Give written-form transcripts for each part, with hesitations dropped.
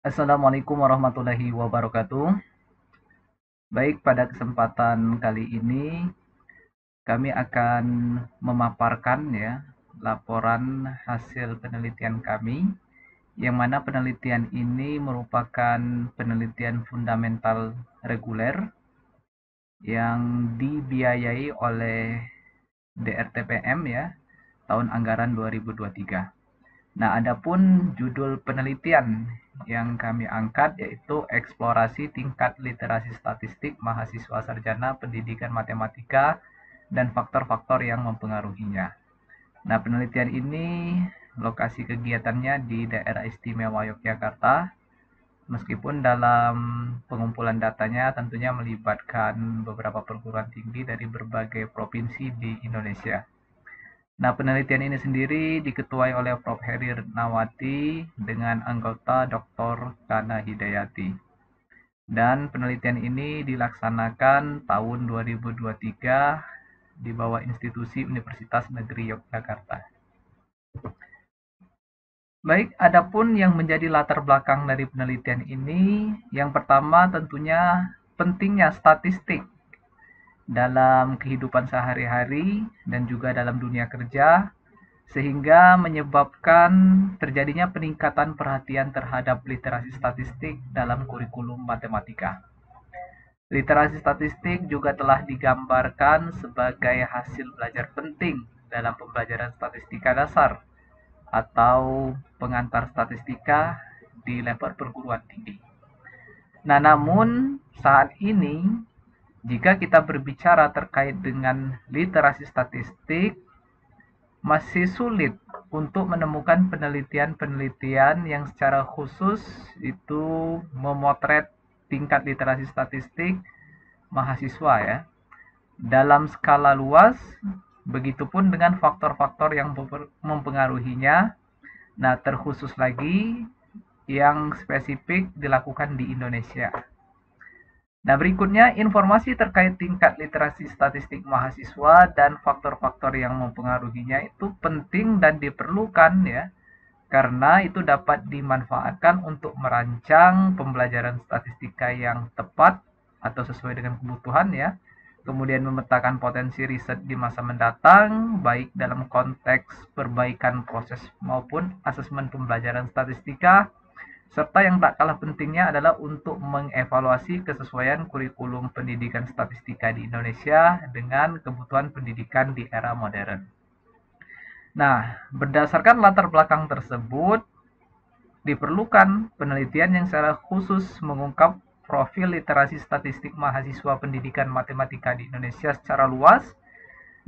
Assalamualaikum warahmatullahi wabarakatuh. Baik, pada kesempatan kali ini kami akan memaparkan ya laporan hasil penelitian kami, yang mana penelitian ini merupakan penelitian fundamental reguler yang dibiayai oleh DRTPM ya, tahun anggaran 2023. Nah, adapun judul penelitian yang kami angkat yaitu eksplorasi tingkat literasi statistik mahasiswa sarjana pendidikan matematika dan faktor-faktor yang mempengaruhinya. Nah, penelitian ini lokasi kegiatannya di daerah istimewa Yogyakarta, meskipun dalam pengumpulan datanya tentunya melibatkan beberapa perguruan tinggi dari berbagai provinsi di Indonesia. Nah, penelitian ini sendiri diketuai oleh Prof. Heri Nawati dengan anggota Dr. Kana Hidayati. Dan penelitian ini dilaksanakan tahun 2023 di bawah institusi Universitas Negeri Yogyakarta. Baik, adapun yang menjadi latar belakang dari penelitian ini, yang pertama tentunya pentingnya statistik dalam kehidupan sehari-hari dan juga dalam dunia kerja, sehingga menyebabkan terjadinya peningkatan perhatian terhadap literasi statistik dalam kurikulum matematika. Literasi statistik juga telah digambarkan sebagai hasil belajar penting dalam pembelajaran statistika dasar atau pengantar statistika di level perguruan tinggi. Nah, namun saat ini jika kita berbicara terkait dengan literasi statistik, masih sulit untuk menemukan penelitian-penelitian yang secara khusus itu memotret tingkat literasi statistik mahasiswa ya dalam skala luas, begitupun dengan faktor-faktor yang mempengaruhinya. Nah, terkhusus lagi yang spesifik dilakukan di Indonesia. Nah, berikutnya informasi terkait tingkat literasi statistik mahasiswa dan faktor-faktor yang mempengaruhinya itu penting dan diperlukan ya, karena itu dapat dimanfaatkan untuk merancang pembelajaran statistika yang tepat atau sesuai dengan kebutuhan ya. Kemudian memetakan potensi riset di masa mendatang, baik dalam konteks perbaikan proses maupun asesmen pembelajaran statistika, serta yang tak kalah pentingnya adalah untuk mengevaluasi kesesuaian kurikulum pendidikan statistika di Indonesia dengan kebutuhan pendidikan di era modern. Nah, berdasarkan latar belakang tersebut, diperlukan penelitian yang secara khusus mengungkap profil literasi statistik mahasiswa pendidikan matematika di Indonesia secara luas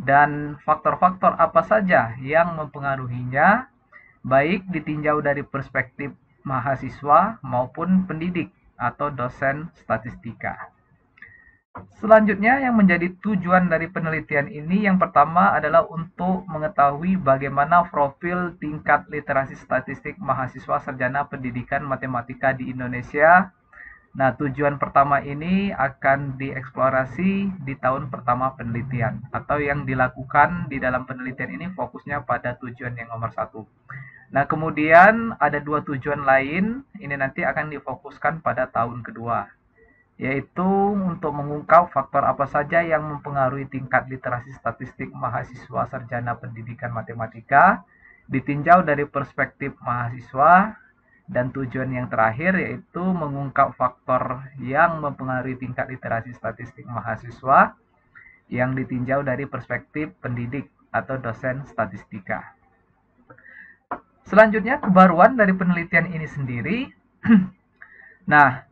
dan faktor-faktor apa saja yang mempengaruhinya, baik ditinjau dari perspektif mahasiswa maupun pendidik atau dosen statistika. Selanjutnya yang menjadi tujuan dari penelitian ini yang pertama adalah untuk mengetahui bagaimana profil tingkat literasi statistik mahasiswa sarjana pendidikan matematika di Indonesia. Nah, tujuan pertama ini akan dieksplorasi di tahun pertama penelitian atau yang dilakukan di dalam penelitian ini fokusnya pada tujuan yang nomor satu. Nah, kemudian ada dua tujuan lain, ini nanti akan difokuskan pada tahun kedua, yaitu untuk mengungkap faktor apa saja yang mempengaruhi tingkat literasi statistik mahasiswa sarjana pendidikan matematika, ditinjau dari perspektif mahasiswa, dan tujuan yang terakhir yaitu mengungkap faktor yang mempengaruhi tingkat literasi statistik mahasiswa yang ditinjau dari perspektif pendidik atau dosen statistika. Selanjutnya, kebaruan dari penelitian ini sendiri. Nah,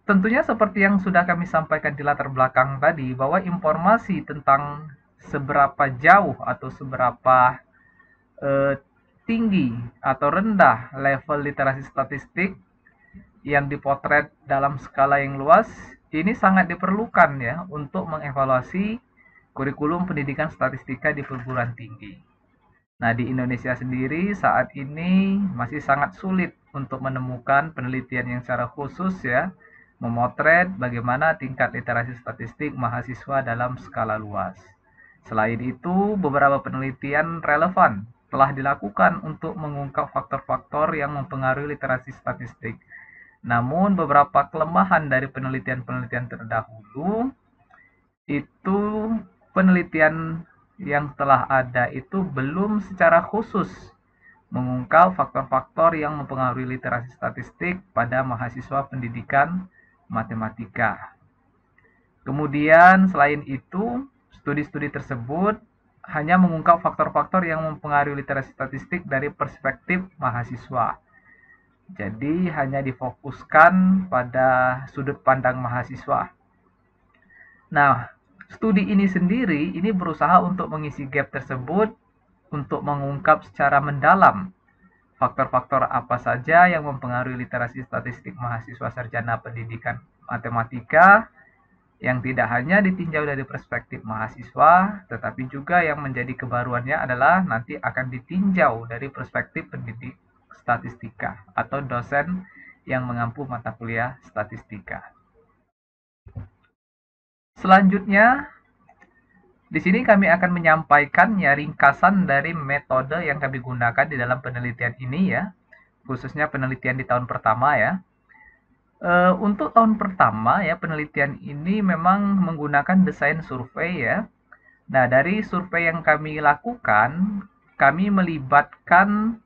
tentunya seperti yang sudah kami sampaikan di latar belakang tadi, bahwa informasi tentang seberapa jauh atau seberapa eh, tinggi atau rendah level literasi statistik yang dipotret dalam skala yang luas, ini sangat diperlukan ya untuk mengevaluasi kurikulum pendidikan statistika di perguruan tinggi. Nah, di Indonesia sendiri saat ini masih sangat sulit untuk menemukan penelitian yang secara khusus ya memotret bagaimana tingkat literasi statistik mahasiswa dalam skala luas. Selain itu, beberapa penelitian relevan telah dilakukan untuk mengungkap faktor-faktor yang mempengaruhi literasi statistik. Namun beberapa kelemahan dari penelitian-penelitian terdahulu itu penelitian yang telah ada itu belum secara khusus mengungkap faktor-faktor yang mempengaruhi literasi statistik pada mahasiswa pendidikan matematika. Kemudian selain itu, studi-studi tersebut hanya mengungkap faktor-faktor yang mempengaruhi literasi statistik dari perspektif mahasiswa. Jadi hanya difokuskan pada sudut pandang mahasiswa. Nah, studi ini sendiri ini berusaha untuk mengisi gap tersebut untuk mengungkap secara mendalam faktor-faktor apa saja yang mempengaruhi literasi statistik mahasiswa sarjana pendidikan matematika yang tidak hanya ditinjau dari perspektif mahasiswa, tetapi juga yang menjadi kebaruannya adalah nanti akan ditinjau dari perspektif pendidik statistika atau dosen yang mengampu mata kuliah statistika. Selanjutnya, di sini kami akan menyampaikan ringkasan dari metode yang kami gunakan di dalam penelitian ini ya, khususnya penelitian di tahun pertama ya. Untuk tahun pertama ya, penelitian ini memang menggunakan desain survei ya. Nah, dari survei yang kami lakukan, kami melibatkan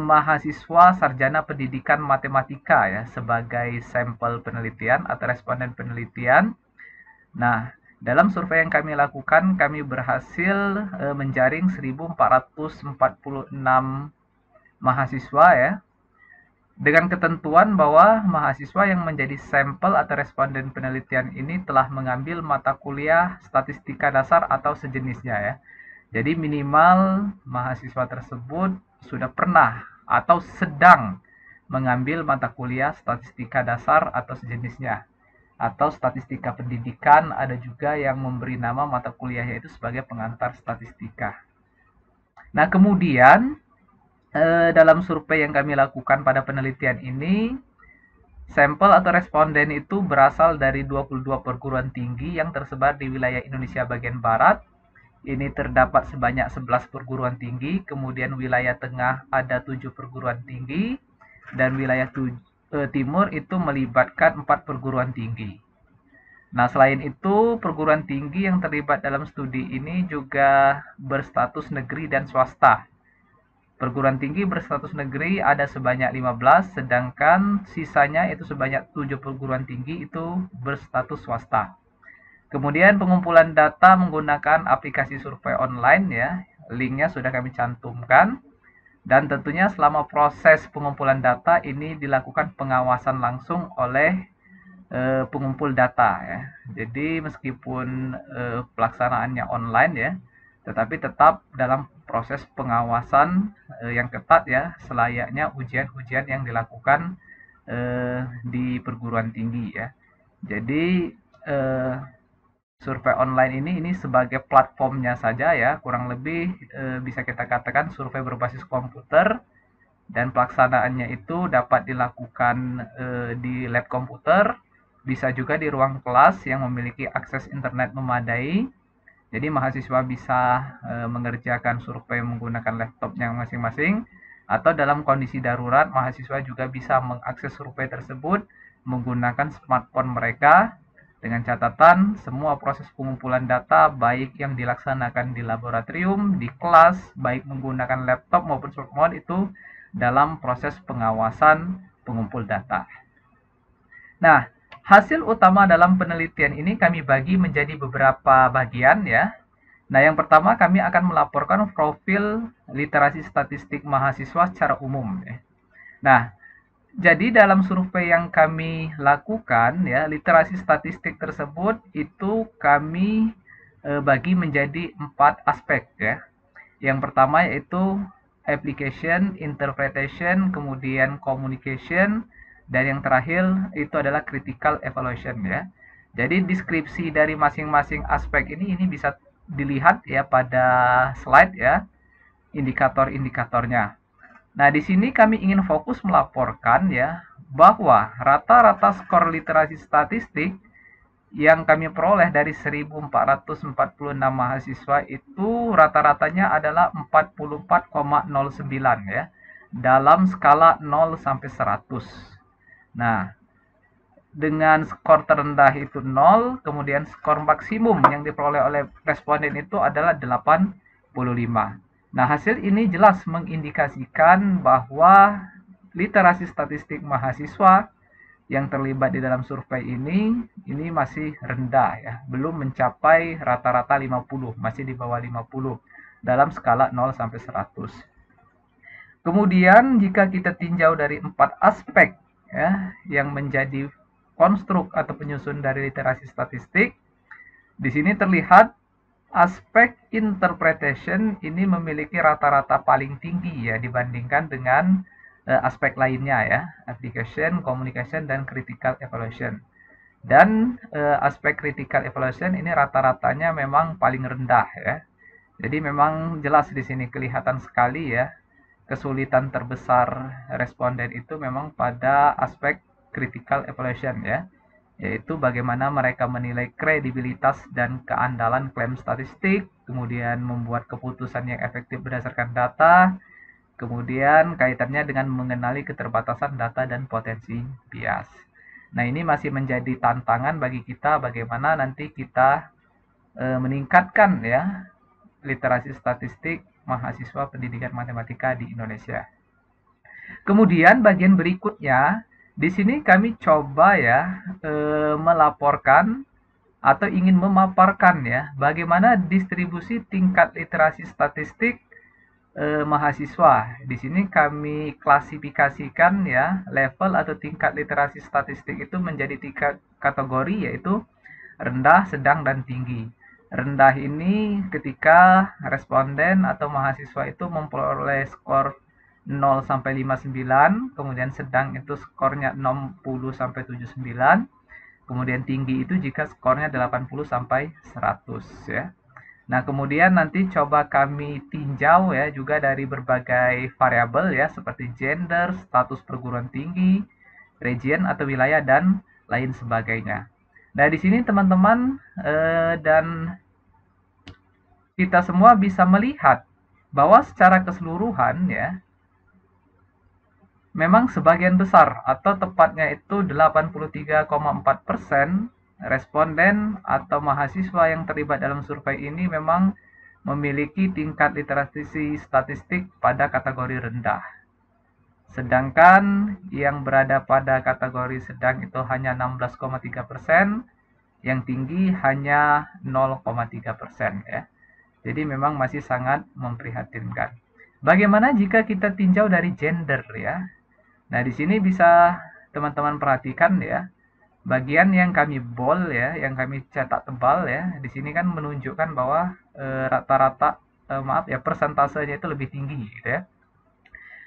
mahasiswa sarjana pendidikan matematika ya sebagai sampel penelitian atau responden penelitian. Nah, dalam survei yang kami lakukan, kami berhasil menjaring 1.446 mahasiswa ya, dengan ketentuan bahwa mahasiswa yang menjadi sampel atau responden penelitian ini telah mengambil mata kuliah statistika dasar atau sejenisnya ya. Jadi minimal mahasiswa tersebut sudah pernah atau sedang mengambil mata kuliah statistika dasar atau sejenisnya. Atau statistika pendidikan, ada juga yang memberi nama mata kuliahnya itu sebagai pengantar statistika. Nah, kemudian dalam survei yang kami lakukan pada penelitian ini, sampel atau responden itu berasal dari 22 perguruan tinggi yang tersebar di wilayah Indonesia bagian barat. Ini terdapat sebanyak 11 perguruan tinggi, kemudian wilayah tengah ada 7 perguruan tinggi, dan wilayah timur itu melibatkan 4 perguruan tinggi. Nah, selain itu, perguruan tinggi yang terlibat dalam studi ini juga berstatus negeri dan swasta. Perguruan tinggi berstatus negeri ada sebanyak 15, sedangkan sisanya itu sebanyak 7 perguruan tinggi itu berstatus swasta. Kemudian pengumpulan data menggunakan aplikasi survei online ya, linknya sudah kami cantumkan. Dan tentunya selama proses pengumpulan data ini dilakukan pengawasan langsung oleh pengumpul data ya. Jadi meskipun pelaksanaannya online ya, tetapi tetap dalam proses pengawasan yang ketat ya, selayaknya ujian-ujian yang dilakukan di perguruan tinggi ya. Jadi survei online ini sebagai platformnya saja ya, kurang lebih bisa kita katakan survei berbasis komputer, dan pelaksanaannya itu dapat dilakukan di lab komputer, bisa juga di ruang kelas yang memiliki akses internet memadai. Jadi mahasiswa bisa mengerjakan survei menggunakan laptopnya masing-masing, atau dalam kondisi darurat mahasiswa juga bisa mengakses survei tersebut menggunakan smartphone mereka. Dengan catatan, semua proses pengumpulan data, baik yang dilaksanakan di laboratorium, di kelas, baik menggunakan laptop maupun smartphone itu dalam proses pengawasan pengumpul data. Nah, hasil utama dalam penelitian ini kami bagi menjadi beberapa bagian ya. Nah, yang pertama kami akan melaporkan profil literasi statistik mahasiswa secara umum ya. Nah, jadi dalam survei yang kami lakukan ya, literasi statistik tersebut itu kami bagi menjadi 4 aspek ya. Yang pertama yaitu application, interpretation, kemudian communication, dan yang terakhir itu adalah critical evaluation ya. Jadi deskripsi dari masing-masing aspek ini bisa dilihat ya pada slide ya, indikator-indikatornya. Nah, di sini kami ingin fokus melaporkan ya bahwa rata-rata skor literasi statistik yang kami peroleh dari 1446 mahasiswa itu rata-ratanya adalah 44,09 ya, dalam skala 0 sampai 100. Nah, dengan skor terendah itu 0, kemudian skor maksimum yang diperoleh oleh responden itu adalah 85. Nah, hasil ini jelas mengindikasikan bahwa literasi statistik mahasiswa yang terlibat di dalam survei ini masih rendah ya, belum mencapai rata-rata 50, masih di bawah 50 dalam skala 0 sampai 100. Kemudian jika kita tinjau dari 4 aspek ya yang menjadi konstruk atau penyusun dari literasi statistik, di sini terlihat aspek interpretation ini memiliki rata-rata paling tinggi ya dibandingkan dengan aspek lainnya ya, application, communication, dan critical evaluation. Dan aspek critical evaluation ini rata-ratanya memang paling rendah ya. Jadi memang jelas di sini kelihatan sekali ya, kesulitan terbesar responden itu memang pada aspek critical evaluation ya, yaitu bagaimana mereka menilai kredibilitas dan keandalan klaim statistik, kemudian membuat keputusan yang efektif berdasarkan data, kemudian kaitannya dengan mengenali keterbatasan data dan potensi bias. Nah, ini masih menjadi tantangan bagi kita bagaimana nanti kita meningkatkan ya literasi statistik mahasiswa pendidikan matematika di Indonesia. Kemudian bagian berikutnya, di sini kami coba ya melaporkan atau ingin memaparkan ya bagaimana distribusi tingkat literasi statistik mahasiswa. Di sini kami klasifikasikan ya level atau tingkat literasi statistik itu menjadi 3 kategori, yaitu rendah, sedang, dan tinggi. Rendah ini ketika responden atau mahasiswa itu memperoleh skor 0 sampai 59, kemudian sedang itu skornya 60 sampai 79, kemudian tinggi itu jika skornya 80 sampai 100 ya. Nah, kemudian nanti coba kami tinjau ya juga dari berbagai variabel ya seperti gender, status perguruan tinggi, region atau wilayah, dan lain sebagainya. Nah, di sini teman-teman dan kita semua bisa melihat bahwa secara keseluruhan ya, memang sebagian besar atau tepatnya itu 83,4% responden atau mahasiswa yang terlibat dalam survei ini memang memiliki tingkat literasi statistik pada kategori rendah. Sedangkan yang berada pada kategori sedang itu hanya 16,3%, yang tinggi hanya 0,3% ya. Jadi memang masih sangat memprihatinkan. Bagaimana jika kita tinjau dari gender ya? Nah, di sini bisa teman-teman perhatikan ya, bagian yang kami bold ya, yang kami cetak tebal ya, di sini kan menunjukkan bahwa rata-rata persentasenya itu lebih tinggi gitu ya.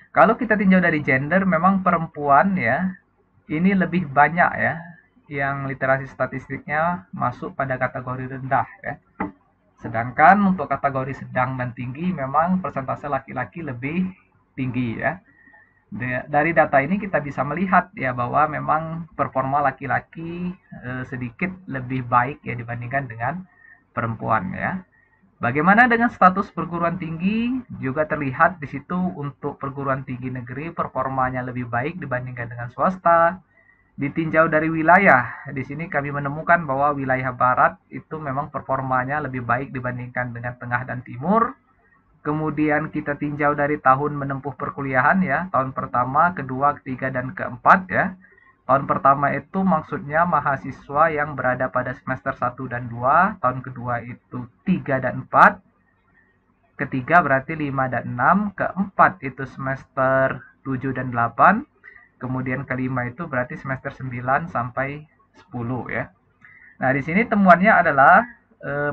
Kalau kita tinjau dari gender, memang perempuan ya, ini lebih banyak ya, yang literasi statistiknya masuk pada kategori rendah ya. Sedangkan untuk kategori sedang dan tinggi memang persentase laki-laki lebih tinggi ya. Dari data ini kita bisa melihat ya bahwa memang performa laki-laki sedikit lebih baik ya dibandingkan dengan perempuan ya. Bagaimana dengan status perguruan tinggi? Juga terlihat di situ untuk perguruan tinggi negeri performanya lebih baik dibandingkan dengan swasta. Ditinjau dari wilayah, di sini kami menemukan bahwa wilayah barat itu memang performanya lebih baik dibandingkan dengan tengah dan timur. Kemudian kita tinjau dari tahun menempuh perkuliahan ya, tahun pertama, kedua, ketiga, dan keempat ya. Tahun pertama itu maksudnya mahasiswa yang berada pada semester 1 dan 2, tahun kedua itu 3 dan 4, ketiga berarti 5 dan 6, keempat itu semester 7 dan 8, kemudian kelima itu berarti semester 9 sampai 10 ya. Nah, di sini temuannya adalah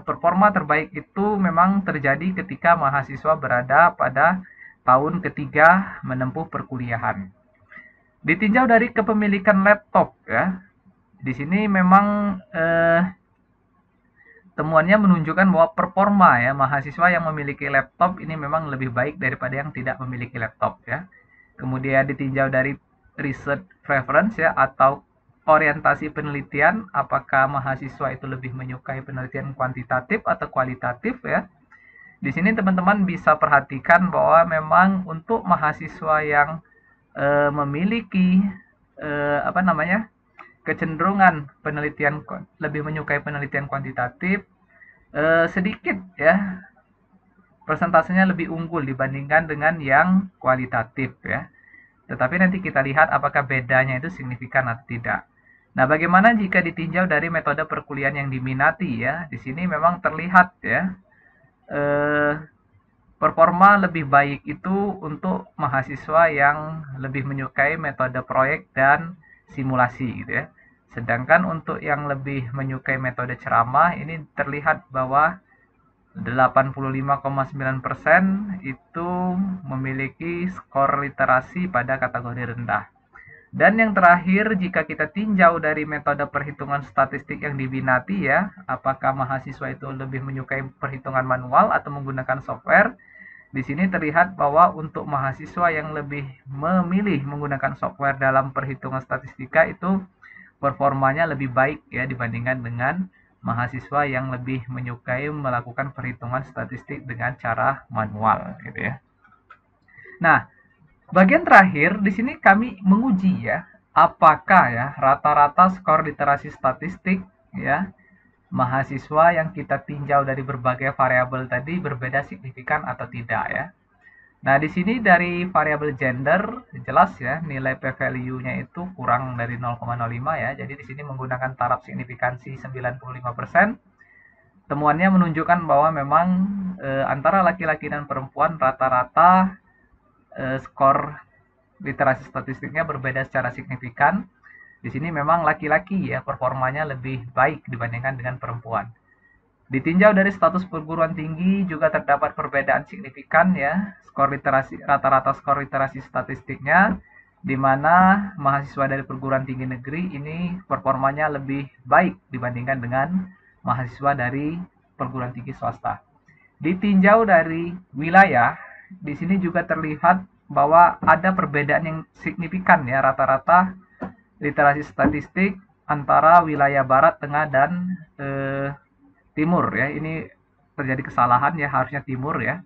performa terbaik itu memang terjadi ketika mahasiswa berada pada tahun ketiga menempuh perkuliahan. Ditinjau dari kepemilikan laptop ya. Di sini memang temuannya menunjukkan bahwa performa ya mahasiswa yang memiliki laptop ini memang lebih baik daripada yang tidak memiliki laptop ya. Kemudian ditinjau dari research preference ya atau orientasi penelitian, apakah mahasiswa itu lebih menyukai penelitian kuantitatif atau kualitatif ya. Di sini teman-teman bisa perhatikan bahwa memang untuk mahasiswa yang memiliki kecenderungan penelitian lebih menyukai penelitian kuantitatif, sedikit ya persentasenya lebih unggul dibandingkan dengan yang kualitatif ya. Tetapi nanti kita lihat apakah bedanya itu signifikan atau tidak. Nah, bagaimana jika ditinjau dari metode perkuliahan yang diminati ya? Di sini memang terlihat ya, performa lebih baik itu untuk mahasiswa yang lebih menyukai metode proyek dan simulasi gitu ya. Sedangkan untuk yang lebih menyukai metode ceramah ini terlihat bahwa 85,9% itu memiliki skor literasi pada kategori rendah. Dan yang terakhir, jika kita tinjau dari metode perhitungan statistik yang diminati ya, apakah mahasiswa itu lebih menyukai perhitungan manual atau menggunakan software? Di sini terlihat bahwa untuk mahasiswa yang lebih memilih menggunakan software dalam perhitungan statistika itu performanya lebih baik ya dibandingkan dengan mahasiswa yang lebih menyukai melakukan perhitungan statistik dengan cara manual gitu ya. Nah, bagian terakhir di sini kami menguji ya, apakah ya rata-rata skor literasi statistik ya mahasiswa yang kita tinjau dari berbagai variabel tadi berbeda signifikan atau tidak ya. Nah, di sini dari variabel gender jelas ya nilai p-value-nya itu kurang dari 0,05 ya. Jadi di sini menggunakan taraf signifikansi 95%. Temuannya menunjukkan bahwa memang antara laki-laki dan perempuan rata-rata skor literasi statistiknya berbeda secara signifikan. Di sini memang laki-laki ya performanya lebih baik dibandingkan dengan perempuan. Ditinjau dari status perguruan tinggi juga terdapat perbedaan signifikan ya skor literasi rata-rata skor literasi statistiknya, di mana mahasiswa dari perguruan tinggi negeri ini performanya lebih baik dibandingkan dengan mahasiswa dari perguruan tinggi swasta. Ditinjau dari wilayah, di sini juga terlihat bahwa ada perbedaan yang signifikan ya rata-rata literasi statistik antara wilayah barat, tengah, dan timur ya. Ini terjadi kesalahan ya, harusnya timur ya.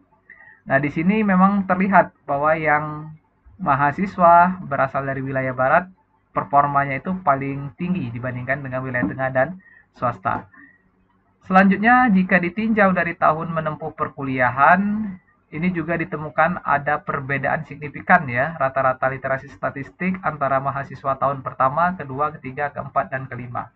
Nah, di sini memang terlihat bahwa yang mahasiswa berasal dari wilayah barat performanya itu paling tinggi dibandingkan dengan wilayah tengah dan swasta. Selanjutnya, jika ditinjau dari tahun menempuh perkuliahan, ini juga ditemukan ada perbedaan signifikan ya, rata-rata literasi statistik antara mahasiswa tahun pertama, kedua, ketiga, keempat, dan kelima.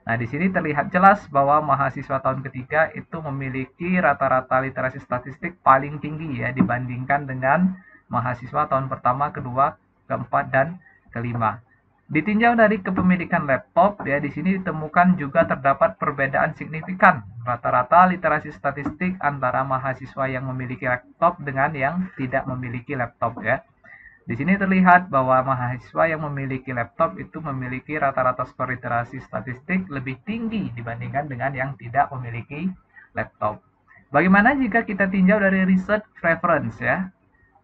Nah, di sini terlihat jelas bahwa mahasiswa tahun ketiga itu memiliki rata-rata literasi statistik paling tinggi ya dibandingkan dengan mahasiswa tahun pertama, kedua, keempat, dan kelima. Ditinjau dari kepemilikan laptop ya, di sini ditemukan juga terdapat perbedaan signifikan rata-rata literasi statistik antara mahasiswa yang memiliki laptop dengan yang tidak memiliki laptop ya. Di sini terlihat bahwa mahasiswa yang memiliki laptop itu memiliki rata-rata skor literasi statistik lebih tinggi dibandingkan dengan yang tidak memiliki laptop. Bagaimana jika kita tinjau dari research preference ya?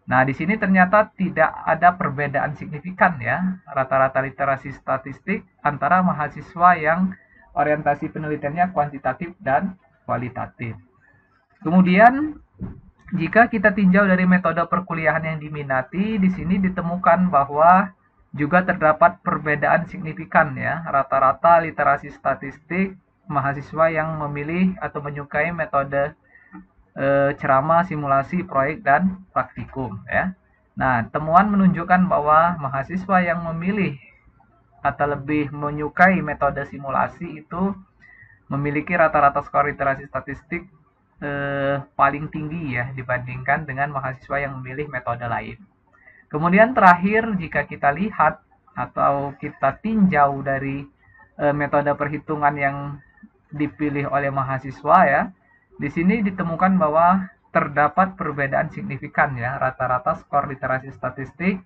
Nah, di sini ternyata tidak ada perbedaan signifikan ya, rata-rata literasi statistik antara mahasiswa yang orientasi penelitiannya kuantitatif dan kualitatif. Kemudian, jika kita tinjau dari metode perkuliahan yang diminati, di sini ditemukan bahwa juga terdapat perbedaan signifikan ya, rata-rata literasi statistik mahasiswa yang memilih atau menyukai metode ceramah, simulasi, proyek, dan praktikum ya. Nah, temuan menunjukkan bahwa mahasiswa yang memilih atau lebih menyukai metode simulasi itu memiliki rata-rata skor literasi statistik paling tinggi ya dibandingkan dengan mahasiswa yang memilih metode lain. Kemudian terakhir, jika kita lihat atau kita tinjau dari metode perhitungan yang dipilih oleh mahasiswa ya, di sini ditemukan bahwa terdapat perbedaan signifikan ya rata-rata skor literasi statistik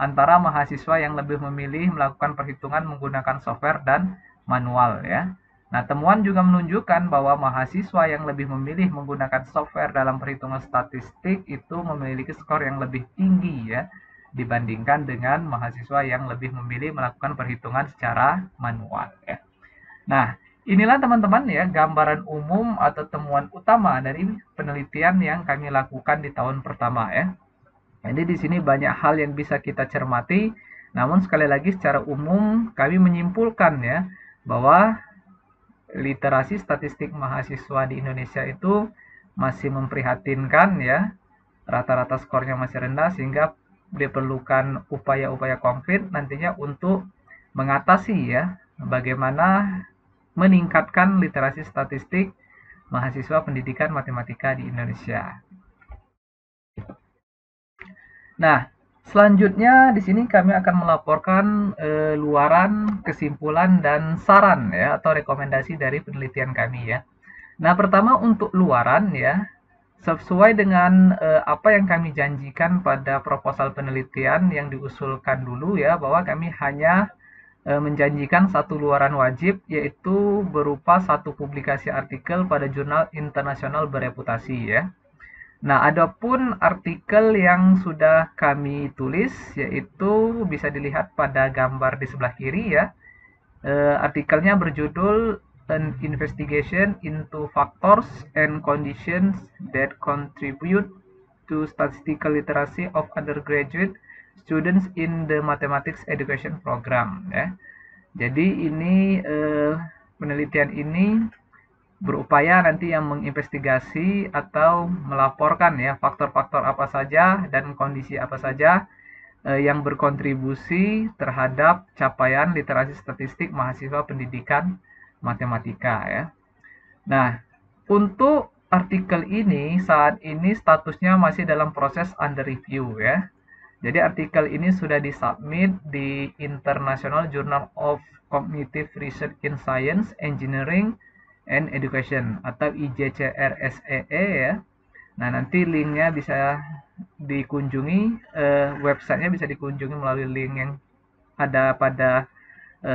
antara mahasiswa yang lebih memilih melakukan perhitungan menggunakan software dan manual ya. Nah, temuan juga menunjukkan bahwa mahasiswa yang lebih memilih menggunakan software dalam perhitungan statistik itu memiliki skor yang lebih tinggi ya dibandingkan dengan mahasiswa yang lebih memilih melakukan perhitungan secara manual ya. Nah, inilah teman-teman ya gambaran umum atau temuan utama dari penelitian yang kami lakukan di tahun pertama ya. Jadi di sini banyak hal yang bisa kita cermati, namun sekali lagi secara umum kami menyimpulkan ya bahwa literasi statistik mahasiswa di Indonesia itu masih memprihatinkan ya. Rata-rata skornya masih rendah sehingga diperlukan upaya-upaya konkret nantinya untuk mengatasi ya bagaimana meningkatkan literasi statistik mahasiswa pendidikan matematika di Indonesia. Nah, selanjutnya di sini kami akan melaporkan luaran, kesimpulan, dan saran ya atau rekomendasi dari penelitian kami ya. Nah, pertama untuk luaran ya, sesuai dengan apa yang kami janjikan pada proposal penelitian yang diusulkan dulu ya, bahwa kami hanya menjanjikan satu luaran wajib, yaitu berupa satu publikasi artikel pada jurnal internasional bereputasi ya. Nah, adapun artikel yang sudah kami tulis, yaitu bisa dilihat pada gambar di sebelah kiri ya. Artikelnya berjudul An Investigation into Factors and Conditions that Contribute to Statistical Literacy of Undergraduate Students in the Mathematics Education Program ya. Jadi ini penelitian ini berupaya nanti yang menginvestigasi atau melaporkan ya faktor-faktor apa saja dan kondisi apa saja yang berkontribusi terhadap capaian literasi statistik mahasiswa pendidikan matematika ya. Nah, untuk artikel ini saat ini statusnya masih dalam proses under review ya. Jadi artikel ini sudah disubmit di International Journal of Cognitive Research in Science, Engineering, and Education atau IJCRSEE ya. Nah, nanti linknya bisa dikunjungi, websitenya bisa dikunjungi melalui link yang ada pada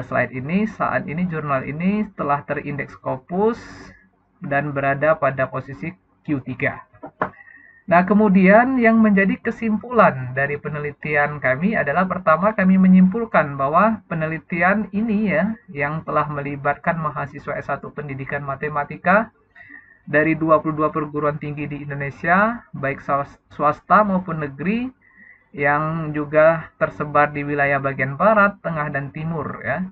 slide ini. Saat ini jurnal ini telah terindeks Scopus dan berada pada posisi Q3. Nah, kemudian yang menjadi kesimpulan dari penelitian kami adalah pertama kami menyimpulkan bahwa penelitian ini ya yang telah melibatkan mahasiswa S1 pendidikan matematika dari 22 perguruan tinggi di Indonesia, baik swasta maupun negeri yang juga tersebar di wilayah bagian barat, tengah dan timur ya.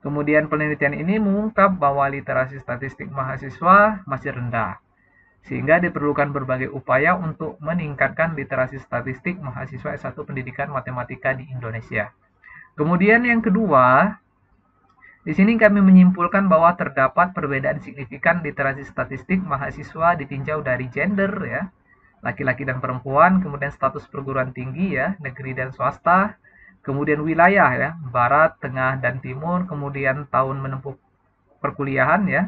Kemudian penelitian ini mengungkap bahwa literasi statistik mahasiswa masih rendah, sehingga diperlukan berbagai upaya untuk meningkatkan literasi statistik mahasiswa S1 pendidikan matematika di Indonesia. Kemudian yang kedua, di sini kami menyimpulkan bahwa terdapat perbedaan signifikan literasi statistik mahasiswa ditinjau dari gender ya, laki-laki dan perempuan, kemudian status perguruan tinggi ya, negeri dan swasta, kemudian wilayah ya, barat, tengah dan timur, kemudian tahun menempuh perkuliahan ya,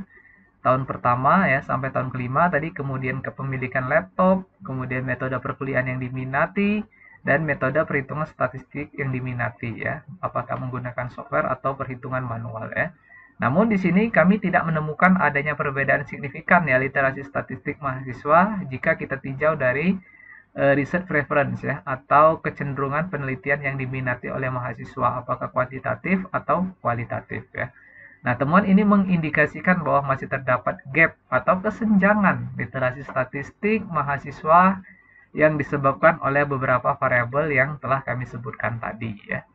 tahun pertama ya sampai tahun kelima tadi, kemudian kepemilikan laptop, kemudian metode perkuliahan yang diminati, dan metode perhitungan statistik yang diminati ya, apakah menggunakan software atau perhitungan manual ya. Namun di sini kami tidak menemukan adanya perbedaan signifikan ya literasi statistik mahasiswa jika kita tinjau dari research preference ya, atau kecenderungan penelitian yang diminati oleh mahasiswa, apakah kuantitatif atau kualitatif ya. Nah, temuan ini mengindikasikan bahwa masih terdapat gap atau kesenjangan literasi statistik mahasiswa yang disebabkan oleh beberapa variabel yang telah kami sebutkan tadi ya.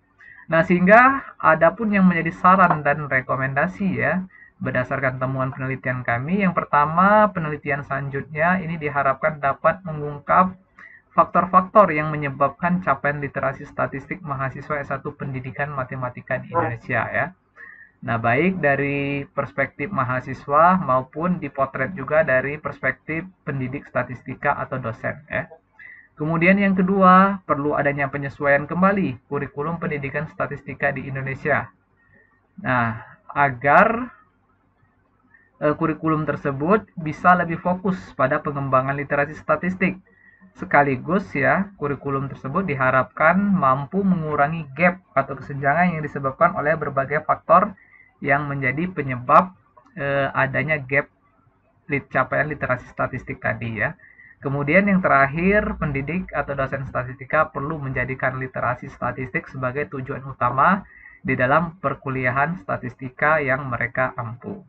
Nah, sehingga adapun yang menjadi saran dan rekomendasi ya, berdasarkan temuan penelitian kami, yang pertama, penelitian selanjutnya ini diharapkan dapat mengungkap faktor-faktor yang menyebabkan capaian literasi statistik mahasiswa S1 pendidikan matematika di Indonesia ya. Nah, baik dari perspektif mahasiswa maupun dipotret juga dari perspektif pendidik statistika atau dosen ya. Kemudian yang kedua, perlu adanya penyesuaian kembali kurikulum pendidikan statistika di Indonesia. Nah, agar kurikulum tersebut bisa lebih fokus pada pengembangan literasi statistik. Sekaligus ya, kurikulum tersebut diharapkan mampu mengurangi gap atau kesenjangan yang disebabkan oleh berbagai faktor yang menjadi penyebab adanya gap capaian literasi statistik tadi ya. Kemudian yang terakhir, pendidik atau dosen statistika perlu menjadikan literasi statistik sebagai tujuan utama di dalam perkuliahan statistika yang mereka ampu.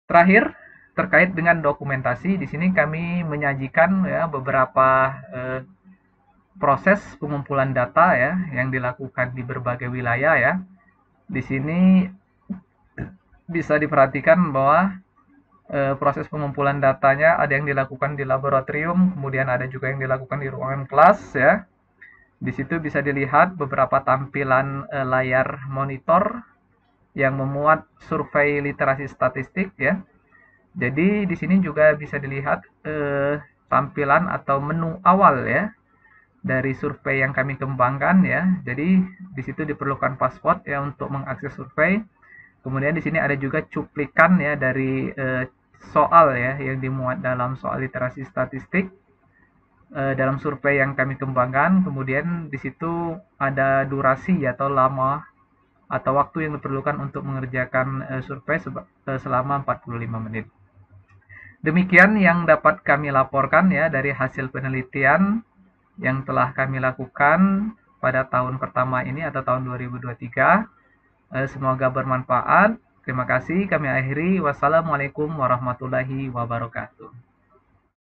Terakhir, terkait dengan dokumentasi, di sini kami menyajikan ya beberapa proses pengumpulan data ya yang dilakukan di berbagai wilayah ya. Di sini bisa diperhatikan bahwa proses pengumpulan datanya ada yang dilakukan di laboratorium, kemudian ada juga yang dilakukan di ruangan kelas ya. Di situ bisa dilihat beberapa tampilan layar monitor yang memuat survei literasi statistik ya. Jadi di sini juga bisa dilihat tampilan atau menu awal ya dari survei yang kami kembangkan ya. Jadi di situ diperlukan password ya untuk mengakses survei. Kemudian di sini ada juga cuplikan ya dari soal ya yang dimuat dalam soal literasi statistik dalam survei yang kami kembangkan. Kemudian di situ ada durasi atau lama atau waktu yang diperlukan untuk mengerjakan survei selama 45 menit. Demikian yang dapat kami laporkan ya dari hasil penelitian yang telah kami lakukan pada tahun pertama ini atau tahun 2023. Semoga bermanfaat. Terima kasih. Kami akhiri. Wassalamualaikum warahmatullahi wabarakatuh.